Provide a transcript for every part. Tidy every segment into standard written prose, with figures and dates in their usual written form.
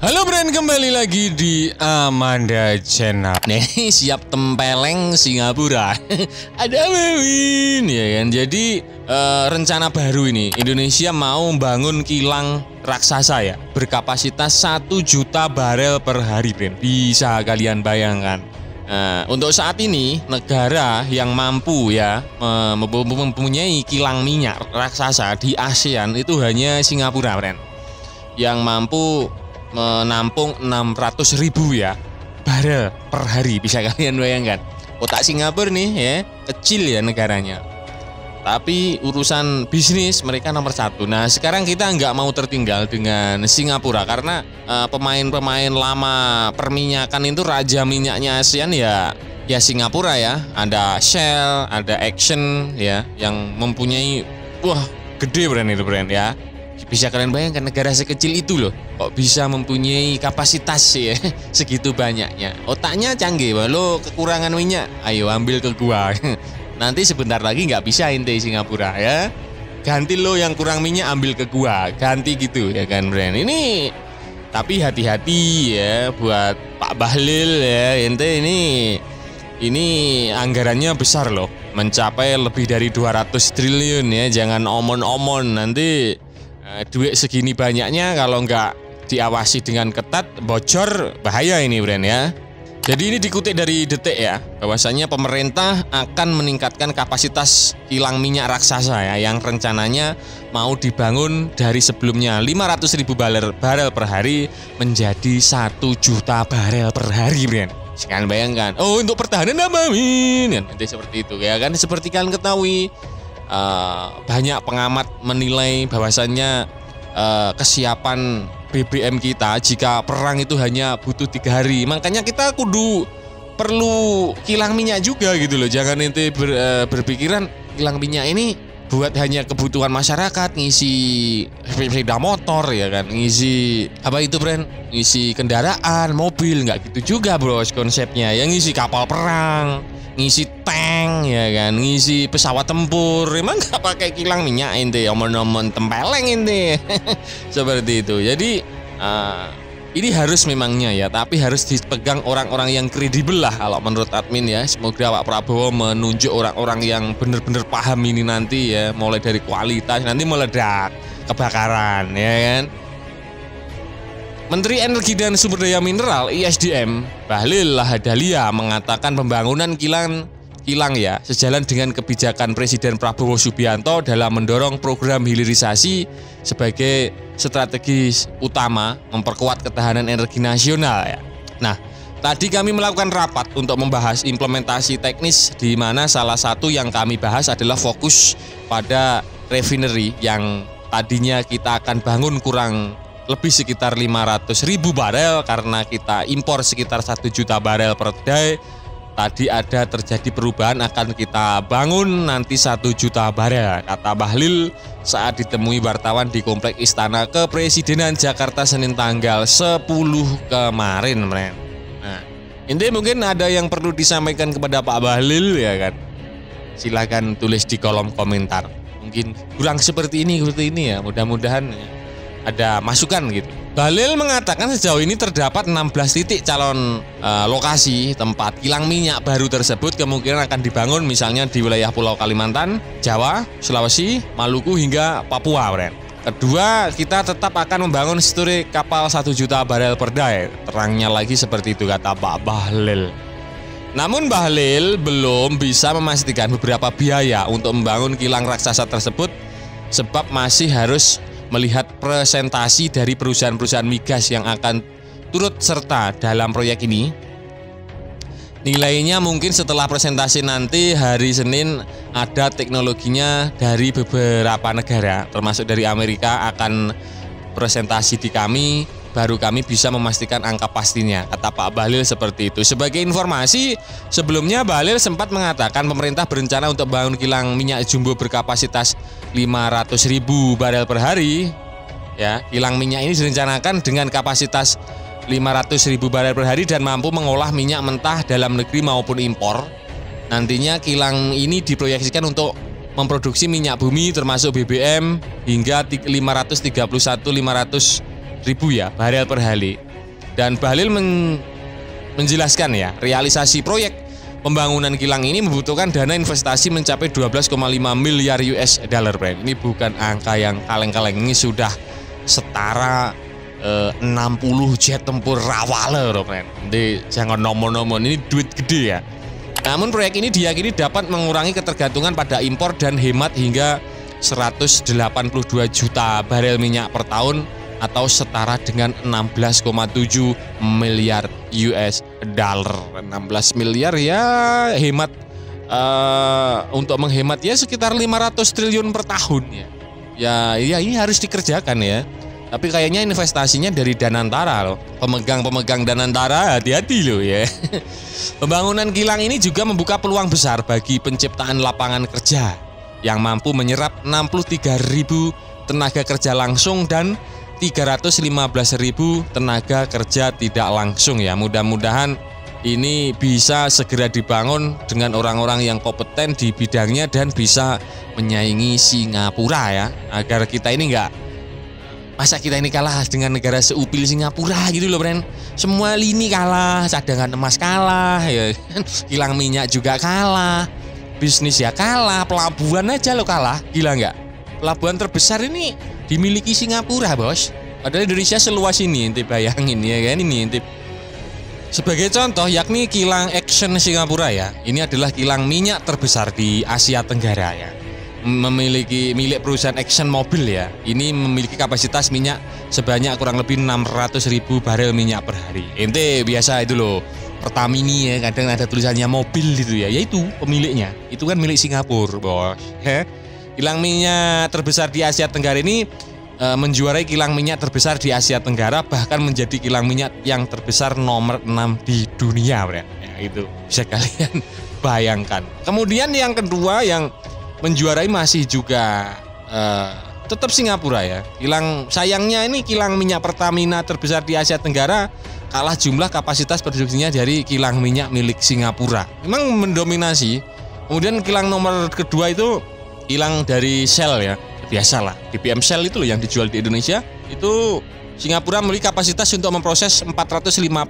Halo Bren, kembali lagi di Amanda Channel. Nih siap tempeleng Singapura. Ada Win ya kan. Jadi rencana baru ini, Indonesia mau membangun kilang raksasa ya, berkapasitas 1 juta barel per hari, Bren. Bisa kalian bayangkan. Untuk saat ini negara yang mampu ya mempunyai kilang minyak raksasa di ASEAN itu hanya Singapura, Bren. Yang mampu menampung 600.000 ya barel per hari, bisa kalian bayangkan. Otak Singapura nih ya, kecil ya negaranya, tapi urusan bisnis mereka nomor 1. Nah sekarang kita nggak mau tertinggal dengan Singapura karena pemain-pemain lama perminyakan itu raja minyaknya ASEAN ya Singapura ya. Ada Shell, ada Action ya, yang mempunyai gede brand itu brand ya. Bisa kalian bayangkan negara sekecil itu loh kok bisa mempunyai kapasitas ya segitu banyaknya. Otaknya canggih, walau kekurangan minyak, ayo ambil ke gua. Nanti sebentar lagi nggak bisa ente Singapura ya. Ganti lo yang kurang minyak ambil ke gua, ganti gitu ya kan brand. Ini tapi hati-hati ya buat Pak Bahlil ya, ente ini anggarannya besar loh, mencapai lebih dari 200 triliun ya. Jangan omon-omon, nanti duit segini banyaknya kalau nggak diawasi dengan ketat bocor, bahaya ini brand ya. Jadi ini dikutip dari Detik ya, bahwasanya pemerintah akan meningkatkan kapasitas kilang minyak raksasa ya, yang rencananya mau dibangun dari sebelumnya 500.000 barel per hari menjadi 1 juta barel per hari, brand. Sekarang bayangkan, untuk pertahanan apa min? Nanti seperti itu ya kan. Seperti kalian ketahui, banyak pengamat menilai bahwasannya kesiapan BBM kita jika perang itu hanya butuh 3 hari. Makanya kita perlu kilang minyak juga gitu loh. Jangan ente berpikiran kilang minyak ini buat hanya kebutuhan masyarakat, ngisi sepeda motor ya kan, ngisi apa itu brand, ngisi kendaraan, mobil, nggak gitu juga bros konsepnya. Yang ngisi kapal perang, ngisi tank ya kan, ngisi pesawat tempur. Emang nggak pakai kilang minyak ente, omon-omon tempeleng ente. Seperti itu. Jadi ini harus memangnya ya, tapi harus dipegang orang-orang yang kredibel lah kalau menurut admin ya. Semoga Pak Prabowo menunjuk orang-orang yang benar-benar paham ini nanti ya, mulai dari kualitas, nanti meledak kebakaran ya kan. Menteri Energi dan Sumber Daya Mineral (ISDM) Bahlil Lahadalia mengatakan pembangunan kilang ya sejalan dengan kebijakan Presiden Prabowo Subianto dalam mendorong program hilirisasi sebagai strategi utama memperkuat ketahanan energi nasional ya. Nah, tadi kami melakukan rapat untuk membahas implementasi teknis, di mana salah satu yang kami bahas adalah fokus pada refinery yang tadinya kita akan bangun kurang lebih sekitar 500.000 barel karena kita impor sekitar 1 juta barel per day. Tadi ada terjadi perubahan, akan kita bangun nanti 1 juta barel, kata Bahlil saat ditemui wartawan di Komplek Istana Kepresidenan Jakarta Senin tanggal 10 kemarin. Nah, ini mungkin ada yang perlu disampaikan kepada Pak Bahlil ya kan. Silakan tulis di kolom komentar. Mungkin kurang seperti ini ya, mudah-mudahan ada masukan gitu. Bahlil mengatakan sejauh ini terdapat 16 titik calon lokasi tempat kilang minyak baru tersebut kemungkinan akan dibangun, misalnya di wilayah Pulau Kalimantan, Jawa, Sulawesi, Maluku hingga Papua. Kedua, kita tetap akan membangun studi kapal 1 juta barel per day. Terangnya lagi seperti itu, kata Pak Bahlil. Namun Bahlil belum bisa memastikan beberapa biaya untuk membangun kilang raksasa tersebut, sebab masih harus melihat presentasi dari perusahaan-perusahaan migas yang akan turut serta dalam proyek ini. Nilainya mungkin setelah presentasi nanti hari Senin ada teknologinya dari beberapa negara, termasuk dari Amerika akan presentasi di kami, baru kami bisa memastikan angka pastinya, kata Pak Bahlil seperti itu. Sebagai informasi, sebelumnya Bahlil sempat mengatakan pemerintah berencana untuk bangun kilang minyak jumbo berkapasitas 500.000 barel per hari. Ya, kilang minyak ini direncanakan dengan kapasitas 500.000 barel per hari dan mampu mengolah minyak mentah dalam negeri maupun impor. Nantinya kilang ini diproyeksikan untuk memproduksi minyak bumi termasuk BBM hingga 531.500.000 ya barel per hari. Dan Bahlil menjelaskan ya, realisasi proyek pembangunan kilang ini membutuhkan dana investasi mencapai 12,5 miliar US dollar, friend. Ini bukan angka yang kaleng-kaleng, ini sudah setara 60 jet tempur Rawale, friend. Jadi jangan nomor-nomor, ini duit gede ya. Namun proyek ini diyakini dapat mengurangi ketergantungan pada impor dan hemat hingga 182 juta barel minyak per tahun atau setara dengan 16,7 miliar US dollar. 16 miliar ya hemat, untuk menghemat ya sekitar 500 triliun per tahun ya. Ya ini harus dikerjakan ya. Tapi kayaknya investasinya dari Danantara loh. Pemegang Danantara hati-hati loh ya. Pembangunan kilang ini juga membuka peluang besar bagi penciptaan lapangan kerja yang mampu menyerap 63.000 tenaga kerja langsung dan 315.000 tenaga kerja tidak langsung ya. Mudah-mudahan ini bisa segera dibangun dengan orang-orang yang kompeten di bidangnya dan bisa menyaingi Singapura ya. Agar kita ini masa kita ini kalah dengan negara seupil Singapura gitu loh, friend. Semua lini kalah, cadangan emas kalah, ya. Kilang minyak juga kalah, bisnis ya kalah, pelabuhan aja lo kalah, gila nggak? Pelabuhan terbesar ini dimiliki Singapura, bos. Padahal Indonesia seluas ini, ente bayangin ya kan ini ente. Sebagai contoh, yakni kilang Exxon Singapura ya. Ini adalah kilang minyak terbesar di Asia Tenggara ya. Milik perusahaan Exxon Mobil ya. Ini memiliki kapasitas minyak sebanyak kurang lebih 600.000 barel minyak per hari. Ente biasa itu loh, Pertamini ya, kadang ada tulisannya mobil gitu ya. Yaitu pemiliknya, itu kan milik Singapura, bos. Kilang minyak terbesar di Asia Tenggara ini menjuarai kilang minyak terbesar di Asia Tenggara, bahkan menjadi kilang minyak yang terbesar nomor 6 di dunia, ya, itu bisa kalian bayangkan. Kemudian yang kedua yang menjuarai masih juga tetap Singapura ya. Sayangnya ini kilang minyak Pertamina terbesar di Asia Tenggara kalah jumlah kapasitas produksinya dari kilang minyak milik Singapura. Memang mendominasi. Kemudian kilang nomor kedua itu kilang dari Shell ya. Biasalah, BPM Shell itu loh yang dijual di Indonesia. Itu Singapura memiliki kapasitas untuk memproses 458.000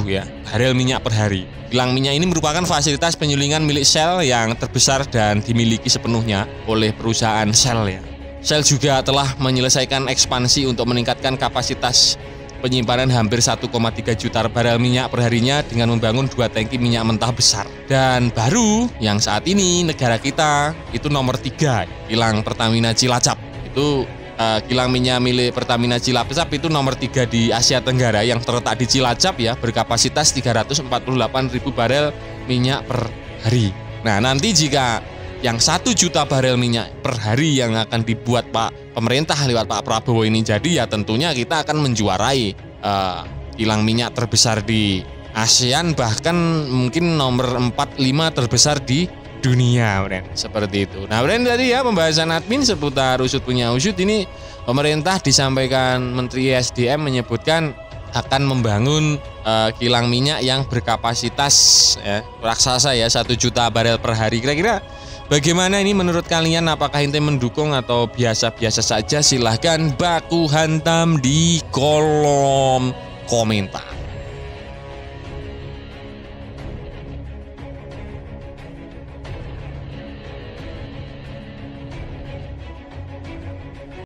ya barel minyak per hari. Kilang minyak ini merupakan fasilitas penyulingan milik Shell yang terbesar dan dimiliki sepenuhnya oleh perusahaan Shell ya. Shell juga telah menyelesaikan ekspansi untuk meningkatkan kapasitas penyimpanan hampir 1,3 juta barel minyak perharinya dengan membangun 2 tangki minyak mentah besar. Dan baru yang saat ini negara kita itu nomor 3, kilang Pertamina Cilacap. Itu kilang minyak milik Pertamina Cilacap itu nomor 3 di Asia Tenggara yang terletak di Cilacap ya, berkapasitas 348.000 barel minyak per hari. Nah, nanti jika yang 1 juta barel minyak per hari yang akan dibuat pemerintah lewat Pak Prabowo ini jadi, ya tentunya kita akan menjuarai kilang minyak terbesar di ASEAN, bahkan mungkin nomor 4-5 terbesar di dunia, friend. Seperti itu. Nah, friend, tadi ya pembahasan admin seputar usut punya usut ini. Pemerintah disampaikan Menteri SDM menyebutkan akan membangun kilang minyak yang berkapasitas raksasa ya 1 juta barel per hari. Kira-kira bagaimana ini menurut kalian? Apakah ente mendukung atau biasa-biasa saja? Silahkan baku hantam di kolom komentar.